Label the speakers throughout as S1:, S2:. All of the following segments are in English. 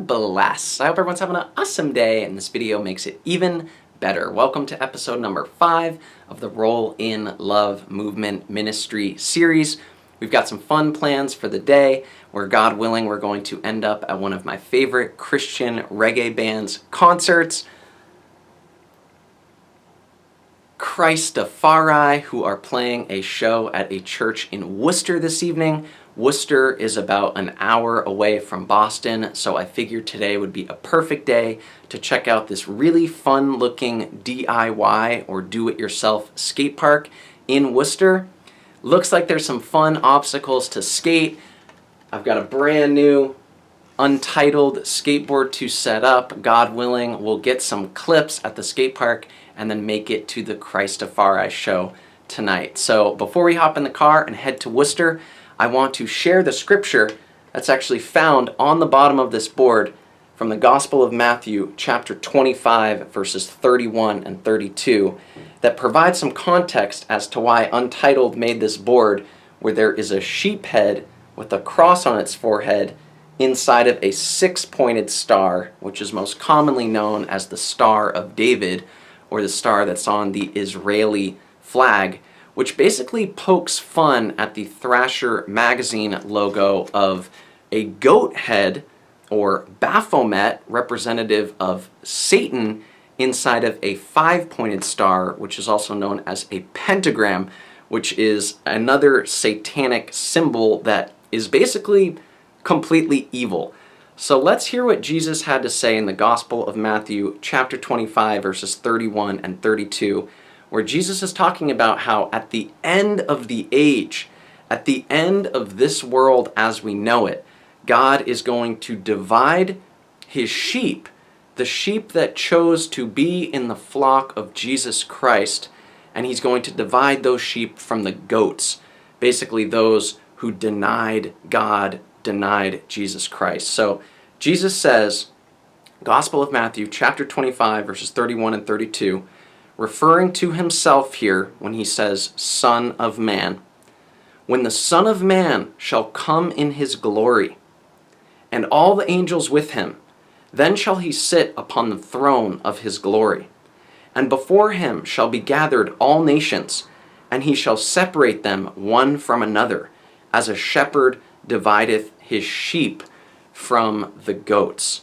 S1: God bless. I hope everyone's having an awesome day, and this video makes it even better. Welcome to episode number 5 of the Roll in Love Movement Ministry series. We've got some fun plans for the day where, God willing, we're going to end up at one of my favorite Christian reggae band's concerts, Christafari, who are playing a show at a church in Worcester this evening. Worcester is about an hour away from Boston, so I figured today would be a perfect day to check out this really fun-looking DIY or do-it-yourself skate park in Worcester. Looks like there's some fun obstacles to skate. I've got a brand new untitled skateboard to set up. God willing, we'll get some clips at the skate park and then make it to the Christafari show tonight. So before we hop in the car and head to Worcester, I want to share the scripture that's actually found on the bottom of this board from the Gospel of Matthew, chapter 25, verses 31 and 32, that provides some context as to why Untitled made this board where there is a sheep head with a cross on its forehead inside of a 6-pointed star, which is most commonly known as the Star of David, or the star that's on the Israeli flag, which basically pokes fun at the Thrasher magazine logo of a goat head, or Baphomet, representative of Satan, inside of a 5-pointed star, which is also known as a pentagram, which is another satanic symbol that is basically completely evil. So let's hear what Jesus had to say in the Gospel of Matthew, chapter 25, verses 31 and 32, where Jesus is talking about how at the end of the age, at the end of this world as we know it, God is going to divide his sheep, the sheep that chose to be in the flock of Jesus Christ, and he's going to divide those sheep from the goats, basically those who denied God, denied Jesus Christ. So Jesus says, Gospel of Matthew, chapter 25, verses 31 and 32, referring to himself here when he says, Son of Man, when the Son of Man shall come in his glory, and all the angels with him, then shall he sit upon the throne of his glory. And before him shall be gathered all nations, and he shall separate them one from another, as a shepherd divideth his sheep from the goats.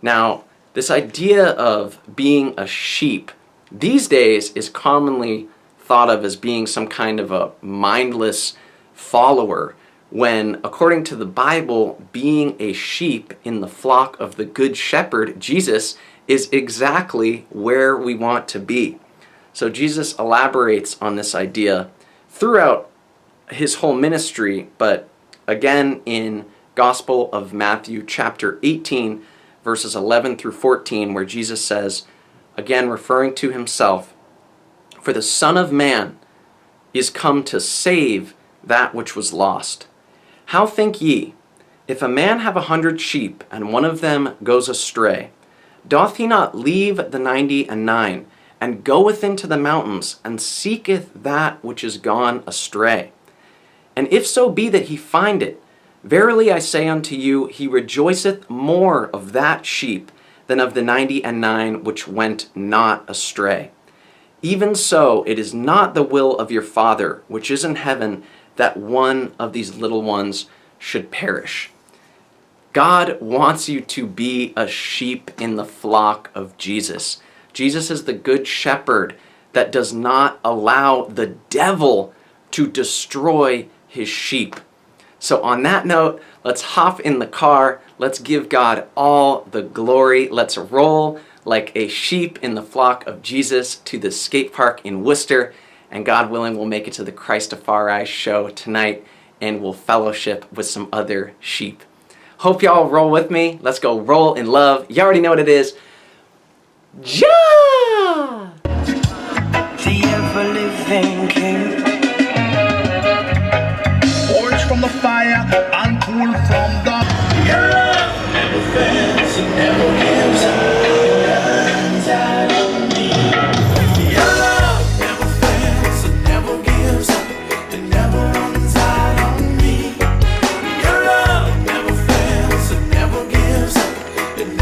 S1: Now, this idea of being a sheep these days is commonly thought of as being some kind of a mindless follower, when, according to the Bible, being a sheep in the flock of the Good Shepherd, Jesus, is exactly where we want to be. So Jesus elaborates on this idea throughout his whole ministry, but again in Gospel of Matthew chapter 18, verses 11 through 14, where Jesus says, again referring to himself, For the Son of Man is come to save that which was lost. How think ye, if a man have 100 sheep, and one of them goes astray, doth he not leave the 99, and goeth into the mountains, and seeketh that which is gone astray? And if so be that he find it, verily I say unto you, he rejoiceth more of that sheep than of the 99 which went not astray. Even so, it is not the will of your Father which is in heaven that one of these little ones should perish. God wants you to be a sheep in the flock of Jesus. Jesus is the good shepherd that does not allow the devil to destroy his sheep. So on that note, let's hop in the car. Let's give God all the glory. Let's roll like a sheep in the flock of Jesus to the skate park in Worcester. And God willing, we'll make it to the Christafari show tonight, and we'll fellowship with some other sheep. Hope y'all roll with me. Let's go roll in love. You already know what it is. Ja!
S2: The ever-living King.
S3: Forged from the fire and pulled from the...
S2: Your love never fails, it never gives up, it never runs out on me. Your love never fails, it never gives up, it never runs out on me. Your love never fails, it never gives up, it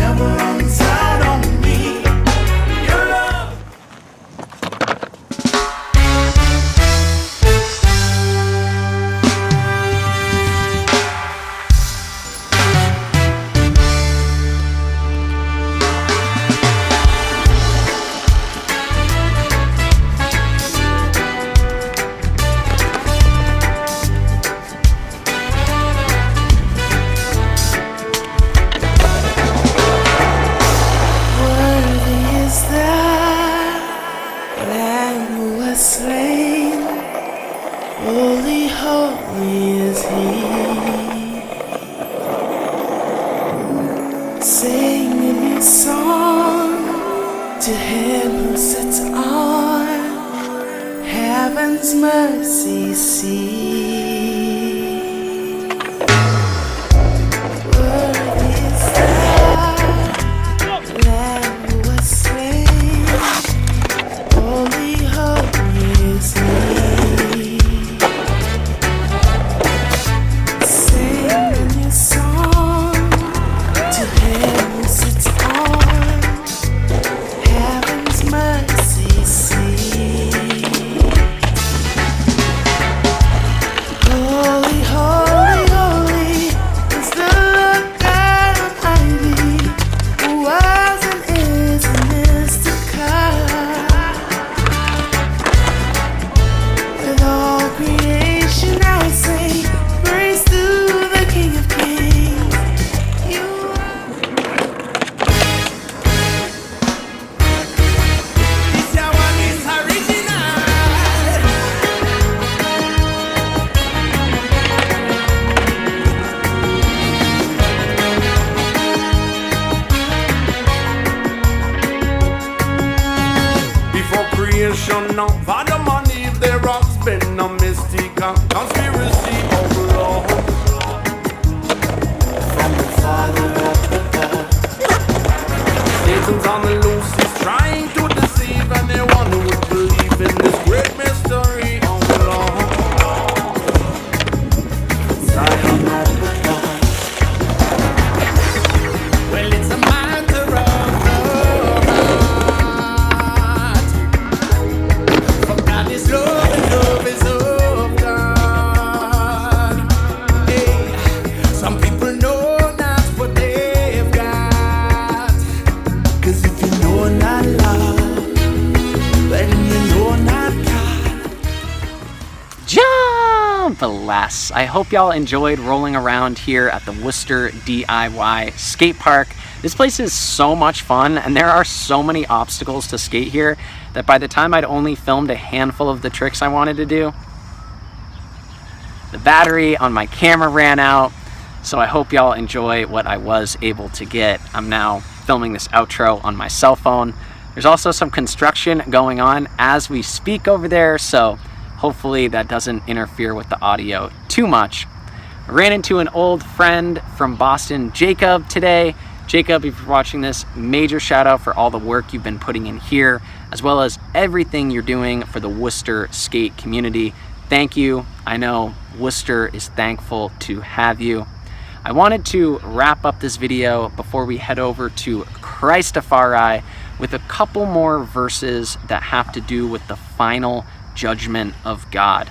S2: To him who sits on heaven's mercy seat. Worthy is the Lamb who was slain. Holy, holy is he. Sing a new song to him who sits on heaven's mercy seat. Holy, holy, holy is the Lord God Almighty, who was and is to come. With all creation I say, praise to the King of Kings. You This one is original. Before creation, no Father man if the rocks been no mystic conspiracy of love from the Father of the earth. Satan's on the loose, he's trying to deceive anyone who would believe in this great mystery of love. Zion of the earth. Well, it's a matter of heart. For God is love and love is of God. Hey, some people know not what they've got. 'Cause if you know not love, then you know not God.
S1: Jump less. I hope y'all enjoyed rolling around here at the Worcester DIY skate park. This place is so much fun, and there are so many obstacles to skate here that by the time I'd only filmed a handful of the tricks I wanted to do, the battery on my camera ran out. So I hope y'all enjoy what I was able to get. I'm now filming this outro on my cell phone. There's also some construction going on as we speak over there, so hopefully that doesn't interfere with the audio too much. I ran into an old friend from Boston, Jacob, today. Jacob, if you're watching this, major shout out for all the work you've been putting in here, as well as everything you're doing for the Worcester skate community. Thank you. I know Worcester is thankful to have you. I wanted to wrap up this video before we head over to Christafari with a couple more verses that have to do with the final judgment of God,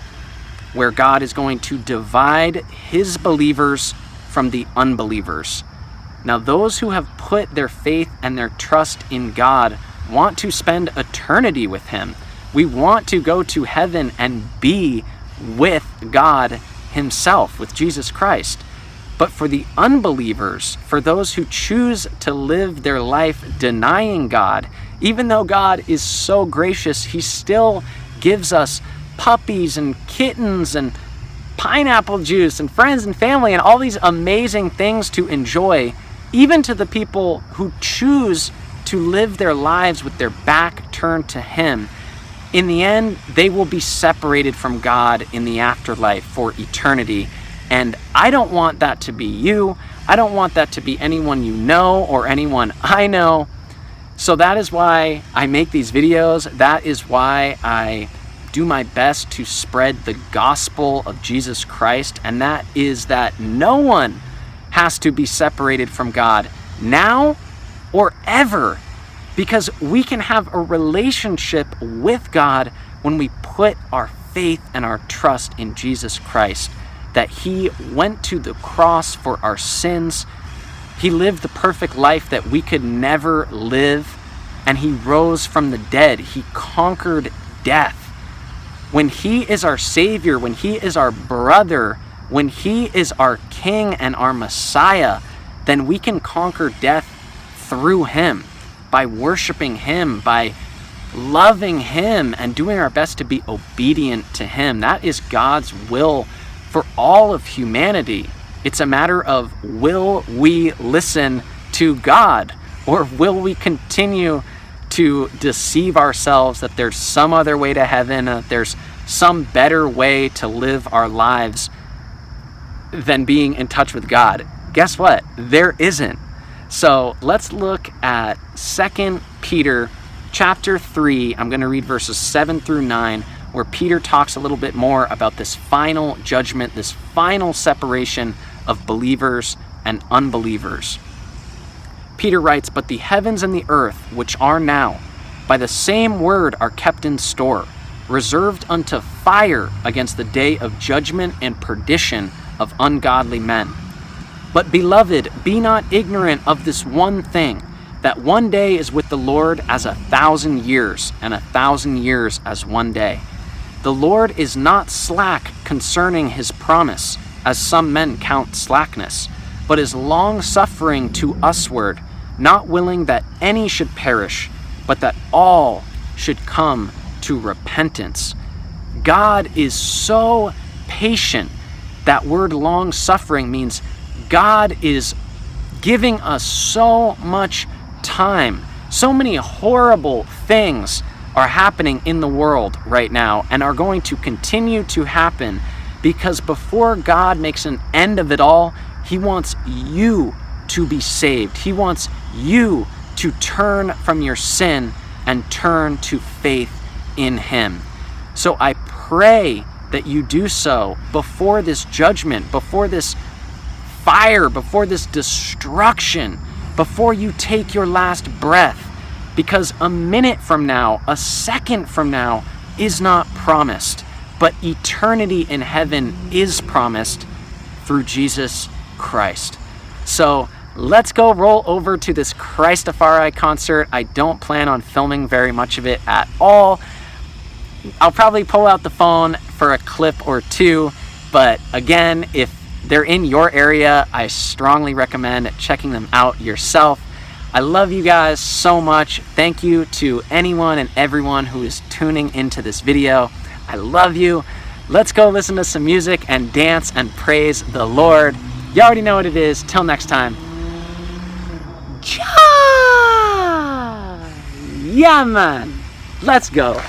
S1: where God is going to divide his believers from the unbelievers. Now, those who have put their faith and their trust in God want to spend eternity with him. We want to go to heaven and be with God himself, with Jesus Christ. But for the unbelievers, for those who choose to live their life denying God, even though God is so gracious, he still gives us puppies and kittens and pineapple juice and friends and family and all these amazing things to enjoy, even to the people who choose to live their lives with their back turned to him. In the end, they will be separated from God in the afterlife for eternity. And I don't want that to be you. I don't want that to be anyone you know or anyone I know. So that is why I make these videos. That is why I do my best to spread the gospel of Jesus Christ. And that is that no one has to be separated from God now or ever, because we can have a relationship with God when we put our faith and our trust in Jesus Christ, that he went to the cross for our sins. He lived the perfect life that we could never live, and he rose from the dead. He conquered death. When he is our Savior, when he is our brother, when he is our King and our Messiah, then we can conquer death through him, by worshiping him, by loving him, and doing our best to be obedient to him. That is God's will for all of humanity. It's a matter of, will we listen to God, or will we continue to deceive ourselves that there's some other way to heaven, that there's some better way to live our lives than being in touch with God. Guess what? There isn't. So let's look at 2 Peter chapter 3. I'm going to read verses 7 through 9, where Peter talks a little bit more about this final judgment, this final separation of believers and unbelievers. Peter writes, "But the heavens and the earth, which are now, by the same word are kept in store, reserved unto fire against the day of judgment and perdition of ungodly men. But beloved, be not ignorant of this one thing, that one day is with the Lord as 1,000 years, and 1,000 years as one day. The Lord is not slack concerning his promise, as some men count slackness, but is long-suffering to usward, not willing that any should perish, but that all should come to repentance." God is so patient. That word long-suffering means God is giving us so much time. So many horrible things are happening in the world right now and are going to continue to happen, because before God makes an end of it all, he wants you to be saved. He wants you to turn from your sin and turn to faith in him. So I pray that you do so before this judgment, before this fire, before this destruction, before you take your last breath, because a minute from now, a second from now is not promised, but eternity in heaven is promised through Jesus Christ. So let's go roll over to this Christafari concert. I don't plan on filming very much of it at all. I'll probably pull out the phone for a clip or two, but again, if they're in your area, I strongly recommend checking them out yourself. I love you guys so much. Thank you to anyone and everyone who is tuning into this video. I love you. Let's go listen to some music and dance and praise the Lord. You already know what it is. Till next time. Yeah, man. Let's go.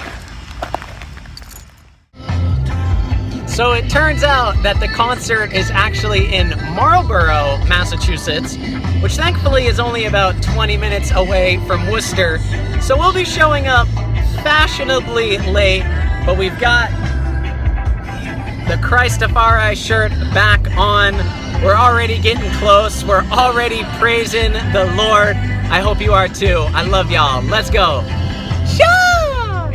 S1: So it turns out that the concert is actually in Marlborough, Massachusetts, which thankfully is only about 20 minutes away from Worcester. So we'll be showing up fashionably late, but we've got the Christafari shirt back on. We're already getting close. We're already praising the Lord. I hope you are too. I love y'all. Let's go. Sha!